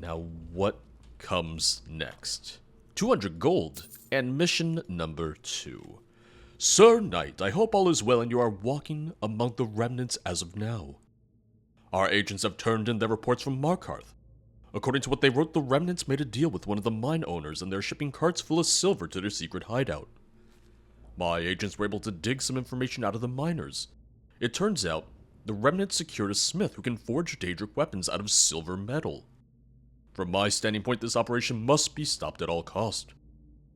Now, what comes next? 200 gold, and mission number 2. Sir Knight, I hope all is well and you are walking among the remnants as of now. Our agents have turned in their reports from Markarth. According to what they wrote, the remnants made a deal with one of the mine owners and they're shipping carts full of silver to their secret hideout. My agents were able to dig some information out of the miners. It turns out, the remnants secured a smith who can forge Daedric weapons out of silver metal. From my standing point, this operation must be stopped at all cost.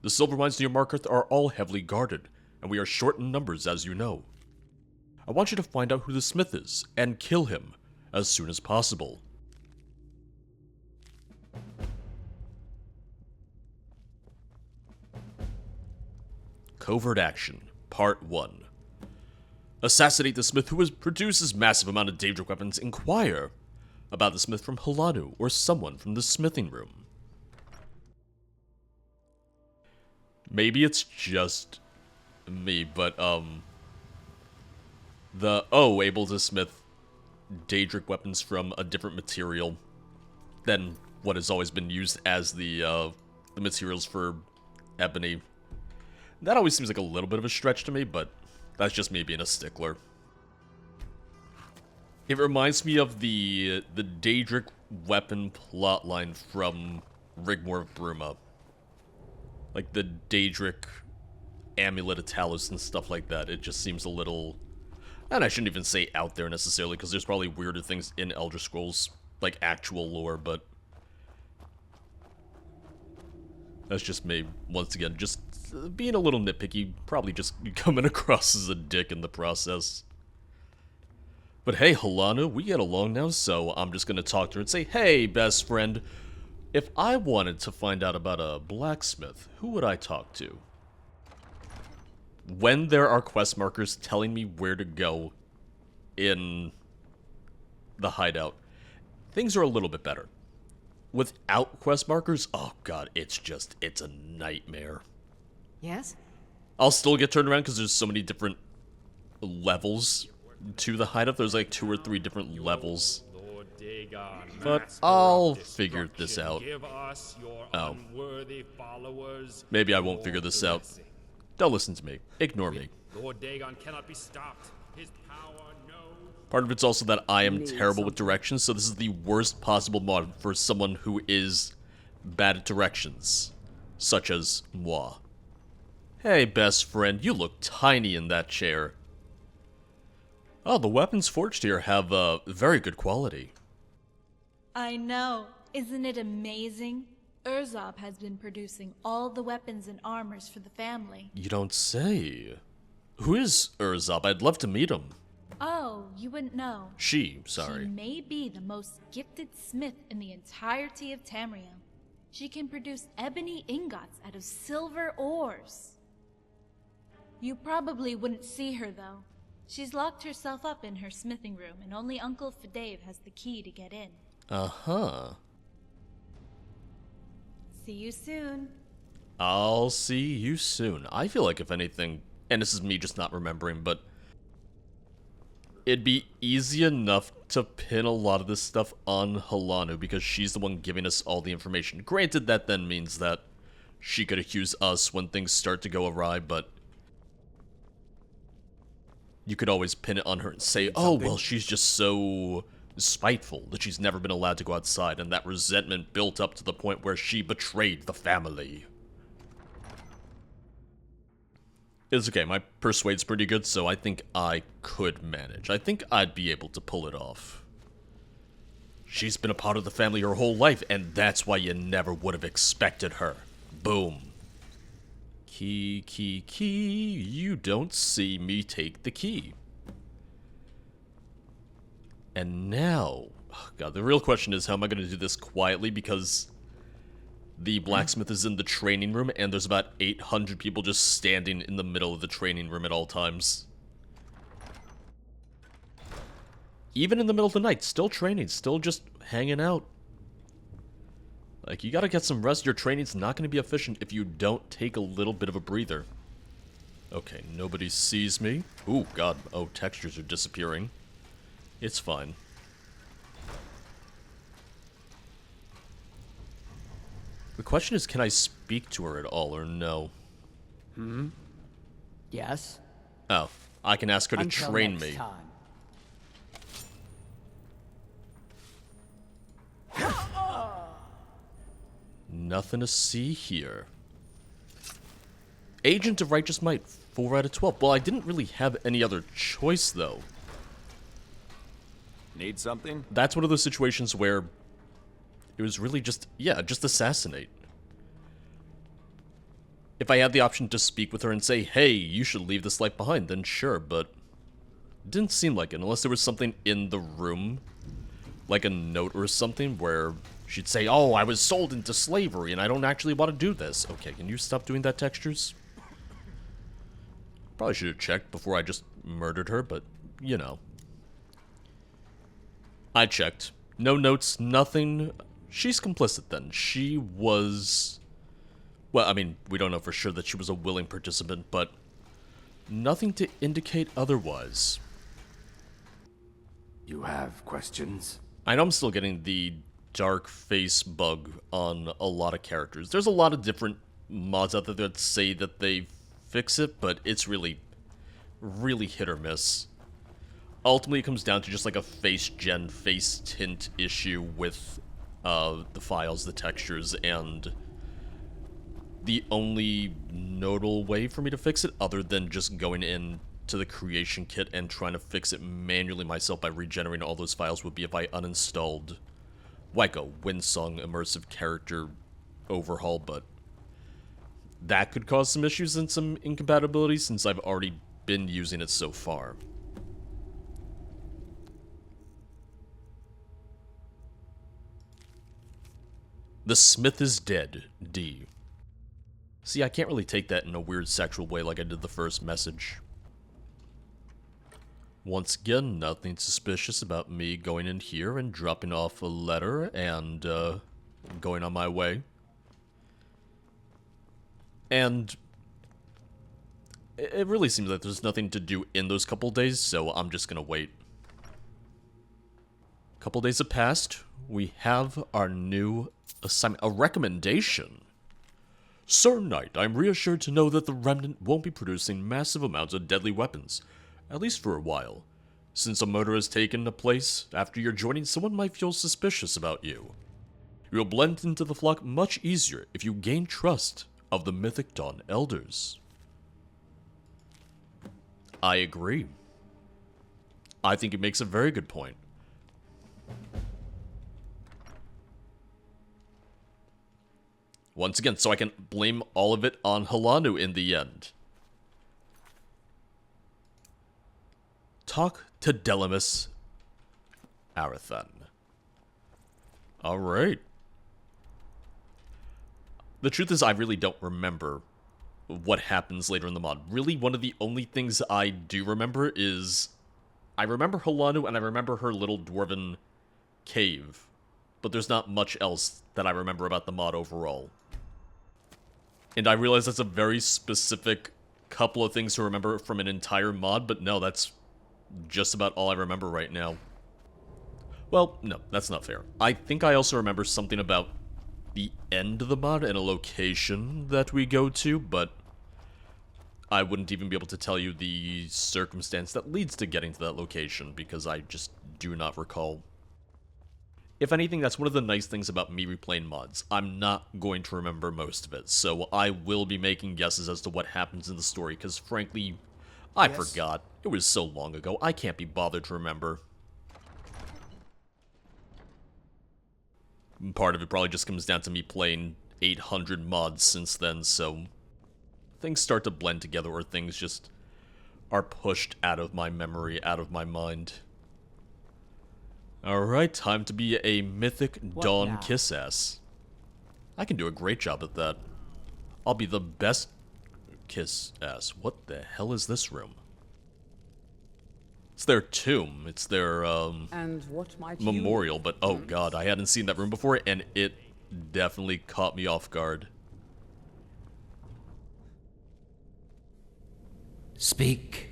The silver mines near Markarth are all heavily guarded, and we are short in numbers, as you know. I want you to find out who the smith is, and kill him as soon as possible. Covert Action, Part 1. Assassinate the smith who produces massive amount of Daedric weapons. Inquire about the smith from Halanu or someone from the smithing room. Maybe it's just me, but able to smith Daedric weapons from a different material than what has always been used as the materials for ebony. That always seems like a little bit of a stretch to me, but that's just me being a stickler. It reminds me of the Daedric weapon plotline from Rigmor of Bruma. Like the Daedric Amulet of Talos and stuff like that. It just seems a little... And I shouldn't even say out there necessarily, because there's probably weirder things in Elder Scrolls, like actual lore, but... That's just me, once again, just being a little nitpicky, probably just coming across as a dick in the process. But hey, Halana, we get along now, so I'm just gonna talk to her and say, hey, best friend, if I wanted to find out about a blacksmith, who would I talk to? When there are quest markers telling me where to go in the hideout, things are a little bit better. Without quest markers, oh god, it's a nightmare. Yes? I'll still get turned around because there's so many different levels to the hideout. There's like 2 or 3 different levels. But I'll figure this out. Oh. Maybe I won't figure this out. Don't listen to me. Ignore me. Lord Dagon cannot be stopped. His power knows. Part of it's also that I am terrible with directions, so this is the worst possible mod for someone who is bad at directions, such as moi. Hey, best friend, you look tiny in that chair. Oh, the weapons forged here have very good quality. I know. Isn't it amazing? Urzop has been producing all the weapons and armors for the family. You don't say. Who is Urzop? I'd love to meet him. Oh, you wouldn't know. She She may be the most gifted smith in the entirety of Tamriel. She can produce ebony ingots out of silver ores. You probably wouldn't see her, though. She's locked herself up in her smithing room, and only Uncle Fidave has the key to get in. Uh-huh. See you soon. I'll see you soon. I feel like if anything, and this is me just not remembering, but it'd be easy enough to pin a lot of this stuff on Halanu because she's the one giving us all the information. Granted, that then means that she could accuse us when things start to go awry, but you could always pin it on her and say, oh, well, she's just so spiteful that she's never been allowed to go outside, and that resentment built up to the point where she betrayed the family. It's okay, my persuade's pretty good, so I think I could manage. I think I'd be able to pull it off. She's been a part of the family her whole life, and that's why you never would have expected her. Boom. Key, key, key, you don't see me take the key. And now, oh god, the real question is how am I going to do this quietly, because the blacksmith is in the training room and there's about 800 people just standing in the middle of the training room at all times. Even in the middle of the night, still training, still just hanging out. Like, you gotta get some rest. Your training's not gonna be efficient if you don't take a little bit of a breather. Okay, nobody sees me. Ooh, god. Oh, textures are disappearing. It's fine. The question is, can I speak to her at all or no? Yes? Oh, I can ask her to Until train next me. time. Nothing to see here. Agent of Righteous Might, 4 out of 12. Well, I didn't really have any other choice, though. Need something? That's one of those situations where it was really just, yeah, just assassinate. If I had the option to speak with her and say, hey, you should leave this life behind, then sure, but it didn't seem like it, unless there was something in the room, like a note or something, where she'd say, oh, I was sold into slavery and I don't actually want to do this. Okay, can you stop doing that, Textures? Probably should have checked before I just murdered her, but, you know. I checked. No notes, nothing. She's complicit then. She was... Well, I mean, we don't know for sure that she was a willing participant, but nothing to indicate otherwise. You have questions? I know I'm still getting the dark face bug on a lot of characters. There's a lot of different mods out there that say that they fix it, but it's really, really hit or miss. Ultimately, it comes down to just like a face gen, face tint issue with the files, the textures, and the only notable way for me to fix it, other than just going in to the creation kit and trying to fix it manually myself by regenerating all those files, would be if I uninstalled like a Windsong immersive character overhaul, but that could cause some issues and some incompatibilities since I've already been using it so far. The Smith is dead, D. See, I can't really take that in a weird sexual way like I did the first message. Once again, nothing suspicious about me going in here and dropping off a letter and, going on my way. And it really seems like there's nothing to do in those couple days, so I'm just gonna wait. Couple days have passed. We have our new assignment, a recommendation. Sir Knight, I'm reassured to know that the Remnant won't be producing massive amounts of deadly weapons, at least for a while. Since a murder has taken place after your joining, someone might feel suspicious about you. You will blend into the flock much easier if you gain trust of the Mythic Dawn Elders. I agree. I think it makes a very good point. Once again, so I can blame all of it on Helanu in the end. Talk to Delimus Arathan. Alright. The truth is, I really don't remember what happens later in the mod. Really, one of the only things I do remember is... I remember Helanu and I remember her little dwarven cave. But there's not much else that I remember about the mod overall. And I realize that's a very specific couple of things to remember from an entire mod, but no, that's just about all I remember right now. Well, no, that's not fair. I think I also remember something about the end of the mod and a location that we go to, but I wouldn't even be able to tell you the circumstance that leads to getting to that location, because I just do not recall. If anything, that's one of the nice things about me replaying mods. I'm not going to remember most of it, so I will be making guesses as to what happens in the story, because frankly, I forgot. It was so long ago, I can't be bothered to remember. Part of it probably just comes down to me playing 800 mods since then, so things start to blend together, or things just are pushed out of my memory, out of my mind. Alright, time to be a Mythic Dawn kiss-ass. I can do a great job at that. I'll be the best kiss-ass. What the hell is this room? It's their tomb. It's their, And what might you... memorial, but oh god, I hadn't seen that room before, and it definitely caught me off guard. Speak.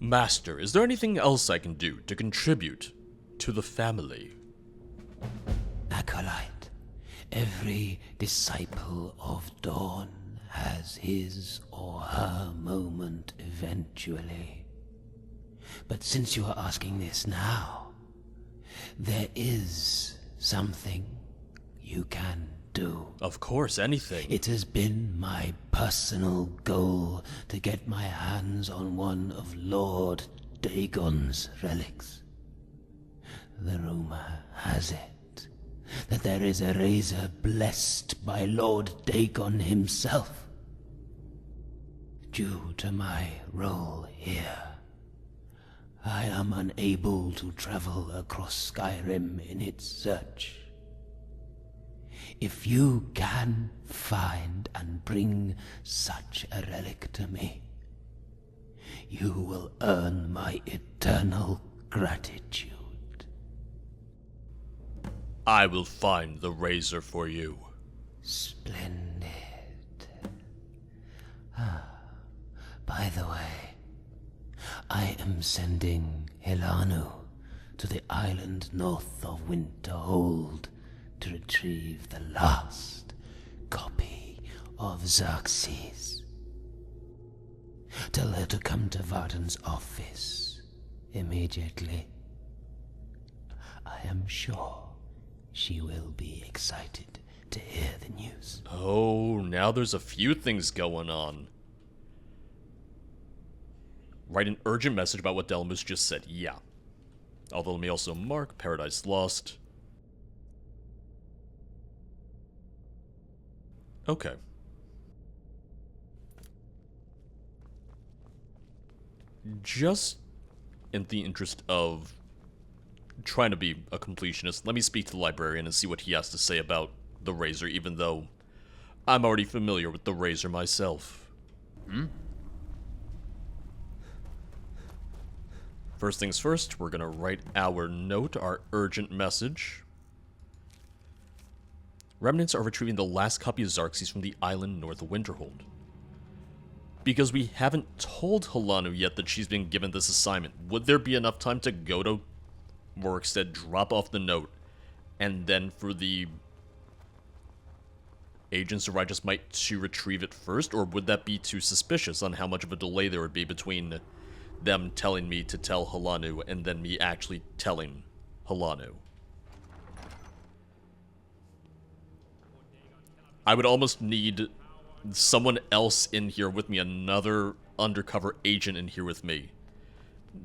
Master, is there anything else I can do to contribute to the family? Acolyte, Every disciple of Dawn has his or her moment eventually. But since you are asking this now, there is something you can do. Of course, anything. It has been my personal goal to get my hands on one of Lord Dagon's relics. The rumor has it that there is a razor blessed by Lord Dagon himself. Due to my role here, I am unable to travel across Skyrim in its search. If you can find and bring such a relic to me, you will earn my eternal gratitude. I will find the razor for you. Splendid. By the way, I am sending Helanu to the island north of Winterhold to retrieve the last copy of Xarxes. Tell her to come to Varden's office immediately. I am sure she will be excited to hear the news. Oh, now there's a few things going on. Write an urgent message about what Delamus just said. Yeah. Although let me also mark Paradise Lost. Okay. Just in the interest of trying to be a completionist, let me speak to the librarian and see what he has to say about the razor, even though I'm already familiar with the razor myself. First things first, we're gonna write our note, our urgent message. Remnants are retrieving the last copy of Xarxes from the island north of Winterhold. Because we haven't told Helanu yet that she's been given this assignment, would there be enough time to go to Rorikstead, drop off the note, and then for the agents of Righteous Might to retrieve it first? Or would that be too suspicious on how much of a delay there would be between them telling me to tell Helanu and then me actually telling Helanu? I would almost need someone else in here with me, another undercover agent in here with me,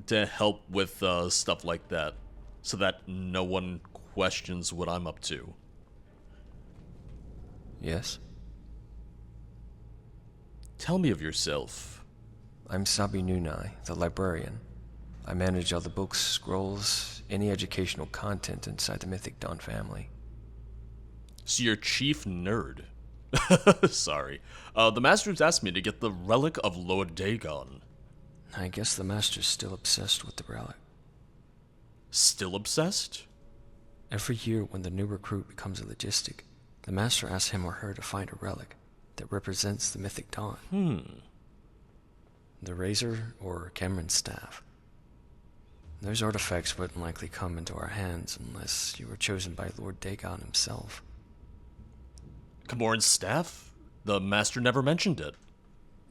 to help with stuff like that, so that no one questions what I'm up to. Yes? Tell me of yourself. I'm Sabi Nunai, the librarian. I manage all the books, scrolls, any educational content inside the Mythic Dawn family. So you're chief nerd. Sorry. The Master's asked me to get the relic of Lord Dagon. I guess the Master's still obsessed with the relic. Still obsessed? Every year when the new recruit becomes a logistic, the Master asks him or her to find a relic that represents the Mythic Dawn. The razor or Cameron's staff. Those artifacts wouldn't likely come into our hands unless you were chosen by Lord Dagon himself. Camoran's staff? The Master never mentioned it.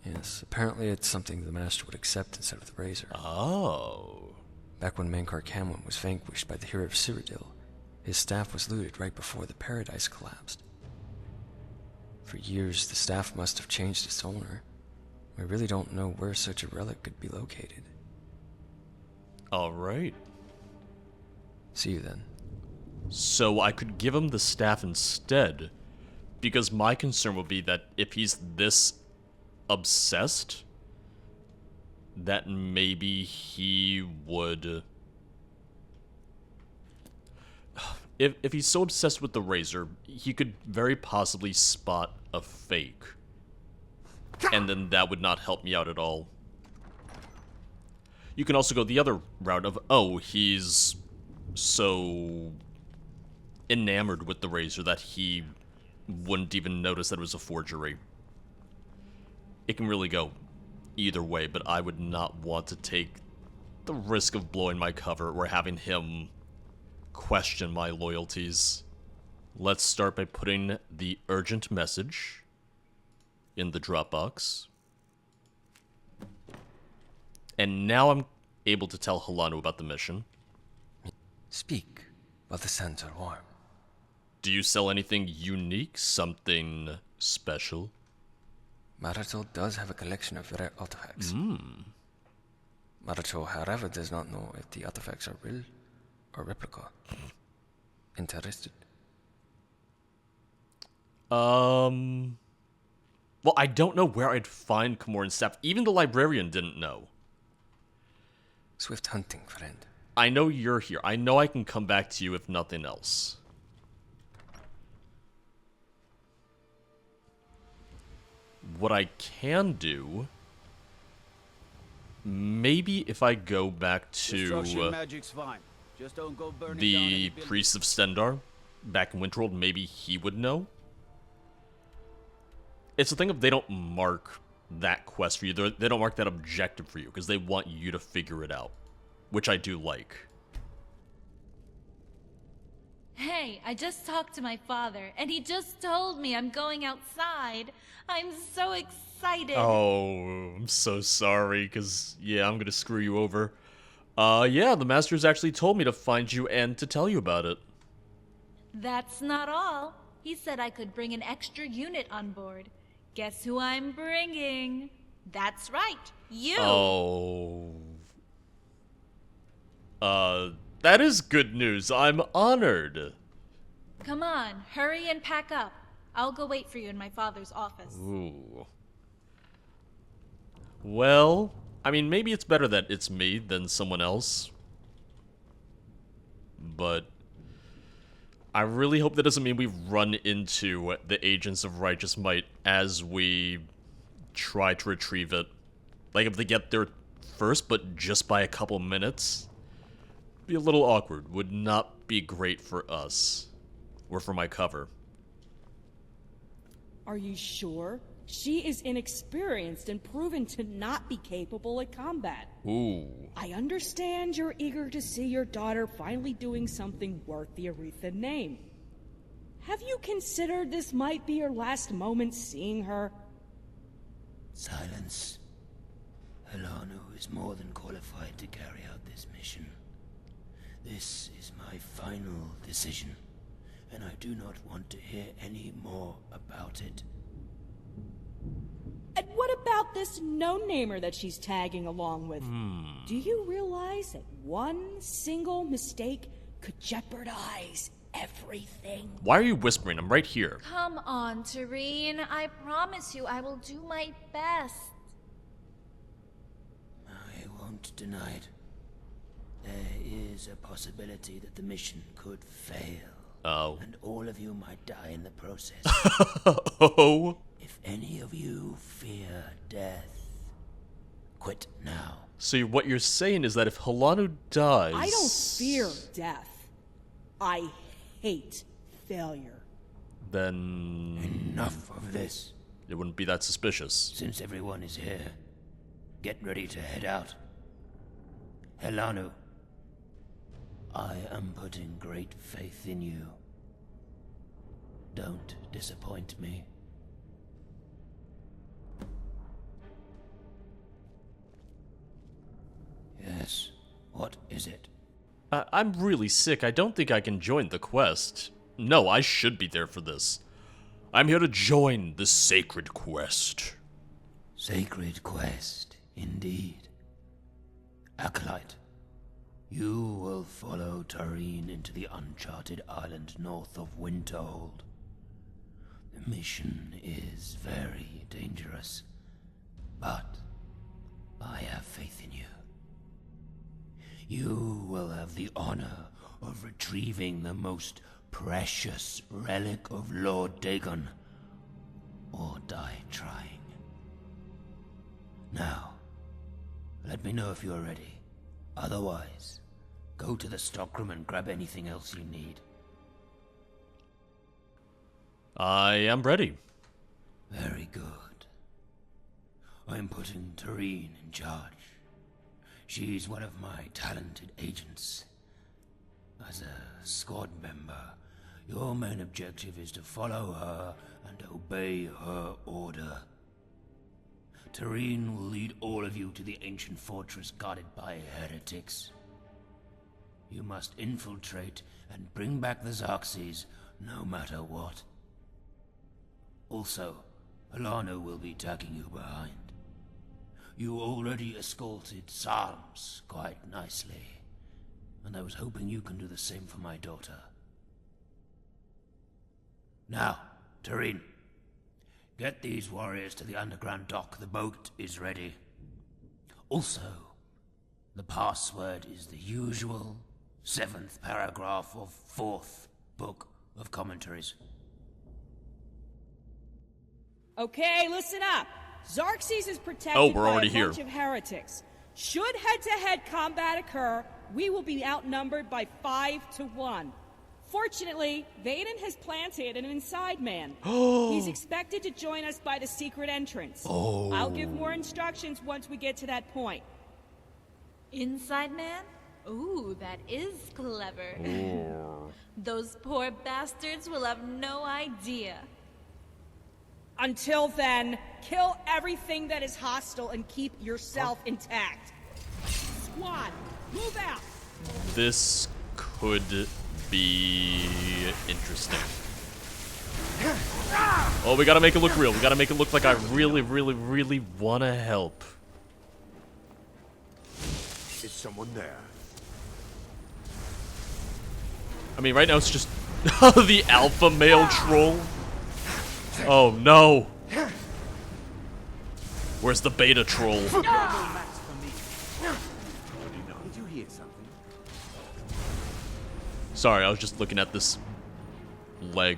Yes, apparently it's something the Master would accept instead of the razor. Oh. Back when Mankar Kamwin was vanquished by the hero of Cyrodiil, his staff was looted right before the Paradise collapsed. For years, the staff must have changed its owner. We really don't know where such a relic could be located. Alright. See you then. So I could give him the staff instead, because my concern would be that if he's this obsessed, that maybe he would... If he's so obsessed with the razor, he could very possibly spot a fake. And then that would not help me out at all. You can also go the other route of, oh, he's so enamored with the razor that he wouldn't even notice that it was a forgery. It can really go either way, but I would not want to take the risk of blowing my cover or having him question my loyalties. let's start by putting the urgent message in the Dropbox. And now I'm able to tell Helanu about the mission. Speak, while the sands are warm. Do you sell anything unique? Something special? Maratol does have a collection of rare artifacts. Maratol, however, does not know if the artifacts are real or replica. Interested? Well, I don't know where I'd find Camoran's staff. Even the librarian didn't know. Swift hunting, friend. I know you're here. I know I can come back to you if nothing else. What I can do... Maybe if I go back Destruction to magic's fine. Just don't go burning down the any buildings. Priest of Stendar back in Winterhold, maybe he would know. It's the thing of they don't mark that quest for you. They don't mark that objective for you because they want you to figure it out, which I do like. Hey, I just talked to my father, and he just told me I'm going outside. I'm so excited. Oh, I'm so sorry, because, yeah, I'm gonna screw you over. Yeah, the Master's actually told me to find you and to tell you about it. That's not all. He said I could bring an extra unit on board. Guess who I'm bringing? That's right, you! Oh. That is good news. I'm honored. Come on, hurry and pack up. I'll go wait for you in my father's office. Ooh. Well, I mean, maybe it's better that it's me than someone else. But I really hope that doesn't mean we run into the Agents of Righteous Might as we try to retrieve it. Like, if they get there first, but just by a couple minutes, be a little awkward. Would not be great for us. Or for my cover. Are you sure? She is inexperienced and proven to not be capable at combat. Ooh. I understand you're eager to see your daughter finally doing something worth the Aretha name. Have you considered this might be your last moment seeing her? Silence. Helanu is more than qualified to carry out this mission. This is my final decision, and I do not want to hear any more about it. And what about this no-namer that she's tagging along with? Do you realize that one single mistake could jeopardize everything? Why are you whispering? I'm right here. Come on, Tareen. I promise you I will do my best. I won't deny it. There is a possibility that the mission could fail. Oh. And all of you might die in the process. Oh. If any of you fear death, quit now. So what you're saying is that if Helanu dies... I don't fear death. I hate failure. Then... Enough of this. It wouldn't be that suspicious. Since everyone is here, get ready to head out. Helanu, I am putting great faith in you. Don't disappoint me. Yes, what is it? I'm really sick. I don't think I can join the quest. No, I should be there for this. I'm here to join the sacred quest. Sacred quest, indeed. Acolyte, you will follow Tareen into the uncharted island north of Winterhold. The mission is very dangerous, but I have faith in you. You will have the honor of retrieving the most precious relic of Lord Dagon, or die trying. Now, let me know if you are ready. Otherwise, go to the stockroom and grab anything else you need. I am ready. Very good. I'm putting Tareen in charge. She's one of my talented agents. As a squad member, Your main objective is to follow her and obey her order. Tareen will lead all of you to the ancient fortress guarded by heretics. You must infiltrate and bring back the Xarxes, no matter what. Also, Alana will be tagging you behind. You already escorted Psalms quite nicely, and I was hoping you can do the same for my daughter. Now, Tareen, get these warriors to the underground dock. The boat is ready. Also, the password is the usual 7th paragraph of 4th book of commentaries. Okay, listen up. Xarxes is protected Oh, we're by already a here. bunch of heretics. Should head-to-head combat occur, we will be outnumbered by 5 to 1. Fortunately, Vaden has planted an inside man. He's expected to join us by the secret entrance. I'll give more instructions once we get to that point. Inside man? Ooh, that is clever. Those poor bastards will have no idea. Until then, kill everything that is hostile and keep yourself intact. Squad, move out! This could be interesting. Oh, we gotta make it look real. We gotta make it look like I really, really, really wanna help. Is someone there? I mean, right now it's just the alpha male troll. Oh no. Where's the beta troll? Did you hear something? Sorry, I was just looking at this leg.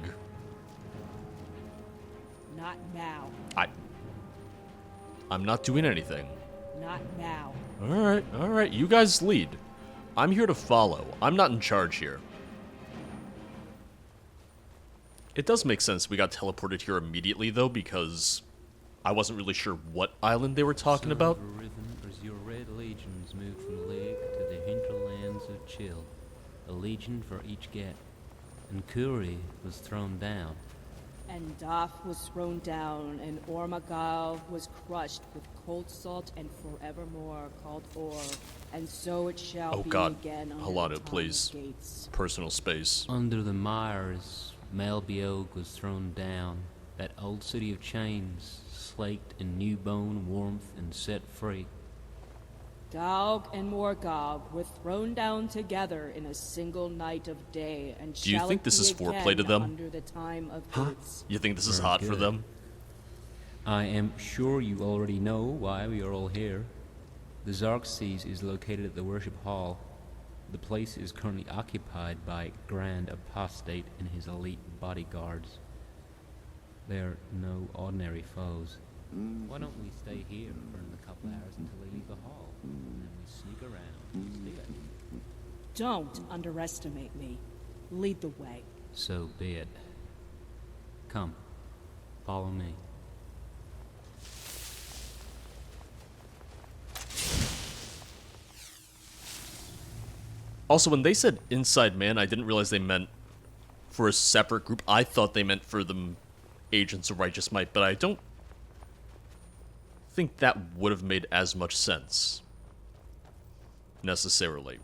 Not now. I'm not doing anything. Not now. Alright, you guys lead. I'm here to follow. I'm not in charge here. It does make sense we got teleported here immediately, though, because I wasn't really sure what island they were talking about. As your red legions moved from Lake to the hinterlands of Chill, a legion for each gap, and Kuri was thrown down. And Daf was thrown down, and Ormagal was crushed with cold salt and forevermore called Or. And so it shall Oh be god, again under Halano, the please. gates. Personal space. Under the mires, Malbiog was thrown down, that old city of chains, slaked in new bone warmth and set free. Galg and Morgog were thrown down together in a single night of day, and Do you shall think it this be is foreplay to again them? under the time of gates. You think this is Very hot for good. them? I am sure you already know why we are all here. The Xarxes is located at the Worship Hall. The place is currently occupied by Grand Apostate and his elite bodyguards. They're no ordinary foes. Why don't we stay here for another couple hours until they leave the hall, and then we sneak around and steal it? Don't underestimate me. Lead the way. So be it. Come, follow me. Also, when they said Inside Man, I didn't realize they meant for a separate group. I thought they meant for the Agents of Righteous Might, but I don't think that would have made as much sense. Necessarily.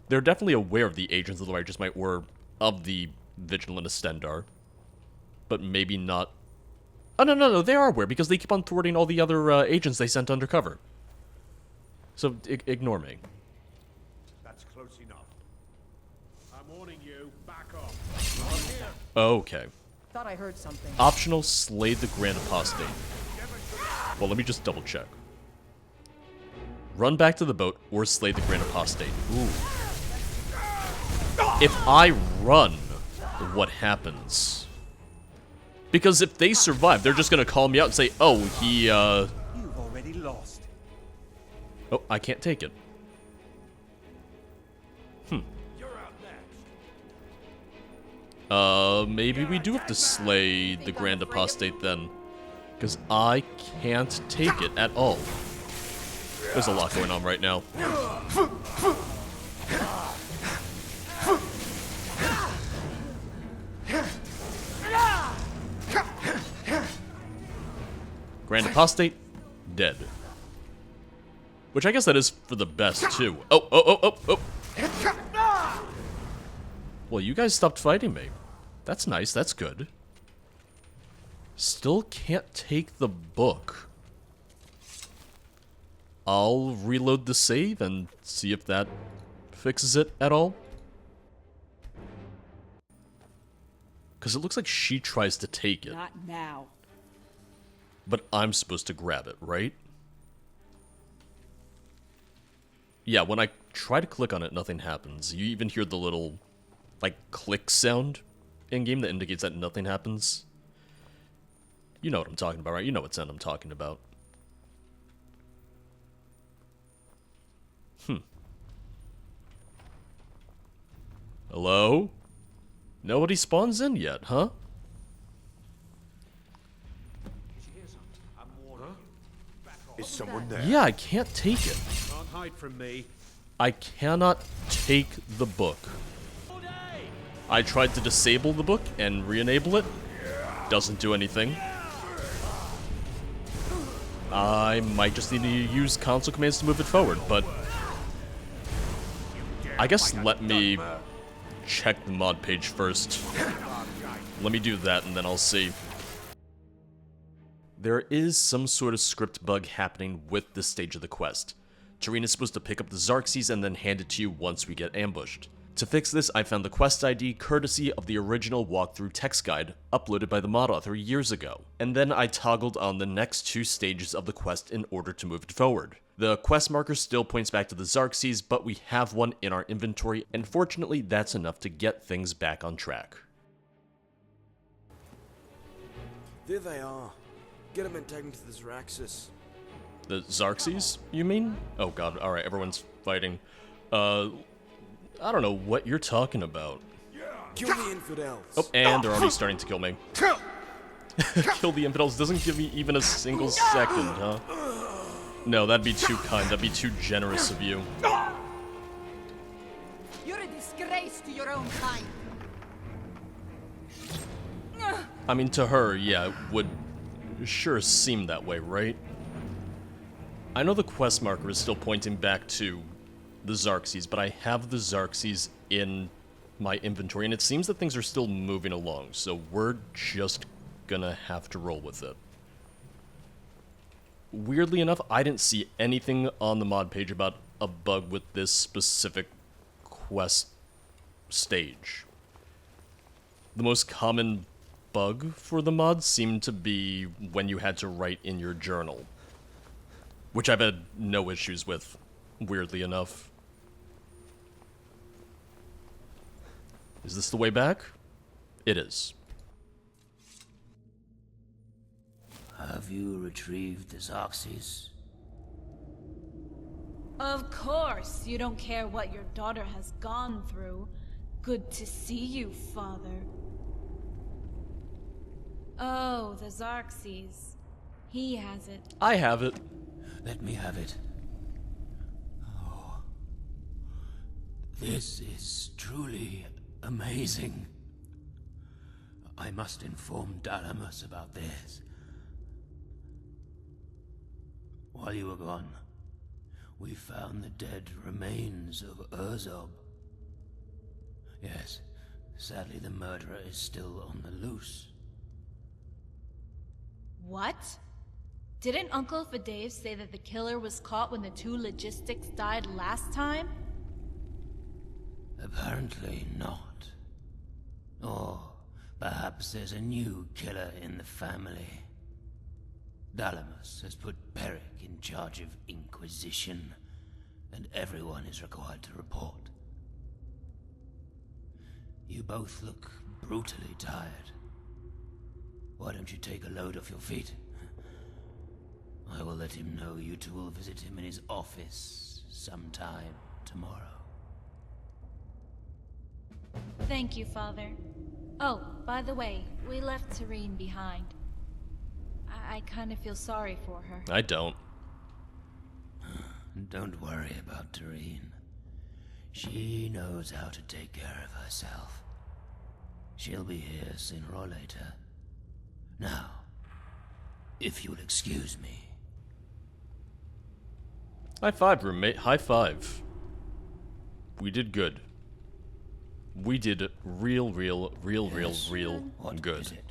They're definitely aware of the Agents of the Righteous Might or of the Vigilant Astendar, but maybe not... Oh, no, they are aware, because they keep on thwarting all the other agents they sent undercover. So, ignore me. That's close enough. I'm warning you, back off. Okay. Thought I heard something. Optional, slay the Grand Apostate. Well, let me just double check. Run back to the boat or slay the Grand Apostate. Ooh. If I run, what happens? Because if they survive, they're just gonna call me out and say, oh, he, You've already lost. Oh, I can't take it. You're out next. Maybe we do have to slay the Grand Apostate then. Because I can't take it at all. There's a lot going on right now. Grand Apostate, dead. Which I guess that is for the best, too. Oh. Well, you guys stopped fighting me. That's nice, that's good. Still can't take the book. I'll reload the save and see if that fixes it at all. Because it looks like she tries to take it. Not now. But I'm supposed to grab it, right? Yeah, when I try to click on it, nothing happens. You even hear the little, like, click sound in-game that indicates that nothing happens. You know what I'm talking about, right? You know what sound I'm talking about. Hello? Nobody spawns in yet, huh? Is someone there? Yeah, I can't take it. Can't hide from me. I cannot take the book. I tried to disable the book and re-enable it. Doesn't do anything. I might just need to use console commands to move it forward, but I guess let me check the mod page first. Let me do that and then I'll see. There is some sort of script bug happening with this stage of the quest. Tareen is supposed to pick up the Xarxes and then hand it to you once we get ambushed. To fix this, I found the quest ID courtesy of the original walkthrough text guide uploaded by the mod author years ago, and then I toggled on the next 2 stages of the quest in order to move it forward. The quest marker still points back to the Xarxes, but we have one in our inventory, and fortunately that's enough to get things back on track. There they are. Get them and take them to the Xarxes. The Xarxes, you mean? Oh god, alright, everyone's fighting. I don't know what you're talking about. Kill the infidels. Oh, and they're already starting to kill me. Kill the infidels doesn't give me even a single second, huh? No, that'd be too kind. That'd be too generous of you. You're a disgrace to your own kind. I mean, to her, yeah, it would sure seem that way, right? I know the quest marker is still pointing back to the Xarxes, but I have the Xarxes in my inventory, and it seems that things are still moving along, so we're just gonna have to roll with it. Weirdly enough, I didn't see anything on the mod page about a bug with this specific quest stage. The most common bug for the mod seemed to be when you had to write in your journal, which I've had no issues with, weirdly enough. Is this the way back? It is. Have you retrieved the Xarxes? Of course, you don't care what your daughter has gone through. Good to see you, father. Oh, the Xarxes. He has it. I have it. Let me have it. Oh. This is truly amazing. I must inform Dalamus about this. While you were gone, we found the dead remains of Urzob. Yes, sadly the murderer is still on the loose. What? Didn't Uncle Fadave say that the killer was caught when the 2 logistics died last time? Apparently not. Or perhaps there's a new killer in the family. Dalamus has put Beric in charge of Inquisition, and everyone is required to report. You both look brutally tired. Why don't you take a load off your feet? I will let him know you two will visit him in his office sometime tomorrow. Thank you, Father. Oh, by the way, we left Tareen behind. I kind of feel sorry for her. I don't. Don't worry about Tareen. She knows how to take care of herself. She'll be here sooner or later. Now, if you'll excuse me. High five, roommate. High five. We did good. We did real What good. is it?